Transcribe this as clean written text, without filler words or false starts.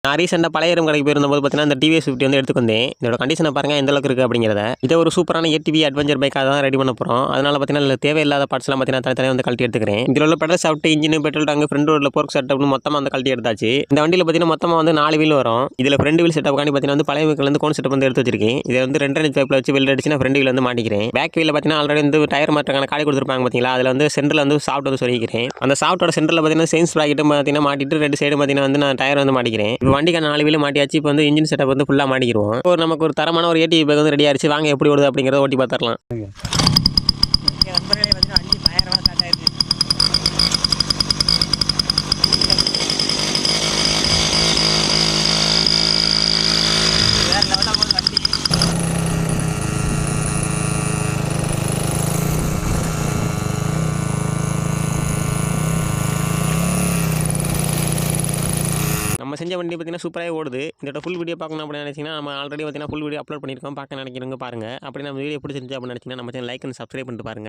நான் ரீசெண்டாக பழைய இடம் கடைக்கு போயிருந்தபோது பார்த்தீங்கன்னா இந்த டிவிஎஸ் 50 வந்து எடுத்து வந்தேன். இதோட கண்டிஷனை பாருங்கள் எந்த அளவுக்கு இருக்குது அப்படிங்கிறத. இதை ஒரு சூப்பரான ஏடிவி அட்வென்ச்சர் பைக்காக தான் ரெடி பண்ண போகிறோம். அதனால் பார்த்தீங்கன்னா இதில் தேவையில்லாத பார்ட்ஸ்லாம் பார்த்தீங்கன்னா தனித்தனியாக வந்து கழட்டி எடுத்துக்கிறேன். இதில் உள்ள pedal soft, engine, petrol tank, front ரோடில் போர்க் செட் அப்படின்னு மொத்தமாக வந்து கழட்டி எடுத்தாச்சு. இந்த வண்டியில் பார்த்தீங்கன்னா மொத்தமாக வந்து 4 வீல் வரும். இதில் ஃப்ரண்ட் வீல் செட்டப் காண்டி பார்த்தீங்கன்னா வந்து பழைய வீல் வந்து கோன் செட்டப் வந்து எடுத்து வச்சிருக்கேன். இதை வந்து 2 இன்ச் பைப்பில் வச்சு வெல்ட் அடிச்சு நான் ஃப்ரண்ட் வீல் வந்து மாட்டிக்கிறேன். பேக் வீலில் பார்த்தீங்கன்னா ஆல்ரெடி வந்து டயர் மாற்றக்கான காடி கொடுத்துருப்பாங்க பார்த்தீங்களா, அதில் வந்து சென்டரில் வந்து சாஃப்ட் வந்து சொல்லிக்கிறேன். அந்த சாஃப்ட்டோட சென்டரில் பார்த்தீங்கன்னா செயின்ஸ் ப்ராக்கெட்டும் பார்த்தீங்கன்னா மாட்டிட்டு 2 சைடு பார்த்தீங்கன்னா வந்து நான் டயர் வந்து மாட்டிக்கிறேன். இப்போ வண்டிக்கு 4 வீல் மாட்டியாச்சு. இப்போ வந்து இன்ஜின் செட்டப் வந்து ஃபுல்லாக மாட்டிக்கிடுவோம். இப்போ நமக்கு ஒரு தரமான ஒரு ஏடிவி பைக் வந்து ரெடி ஆயிடுச்சு. வாங்க எப்படி ஓடுது அப்படிங்கிறத ஓட்டி பார்த்துடலாம். நம்ம செஞ்ச வண்டி பார்த்தீங்கன்னா சூப்பராக ஓடுது. இதோட ஃபுல் வீடியோ பார்க்கணும் அப்படின்னு நினச்சிங்கன்னா நம்ம ஆல்ரெடி பார்த்தீங்கன்னா ஃபுல் வீடியோ அப்லோட் பண்ணியிருக்கோம். பார்க்க நினைக்கிறவங்க பாருங்கள். அப்படி நம்ம வீடியோ பிடிச்சிருந்துச்சு அப்படின்னு நினச்சிங்கன்னா நம்ம சேனல் லைக் அண்ட் சப்ஸ்கிரைப் பண்ணிட்டு பாருங்கள்.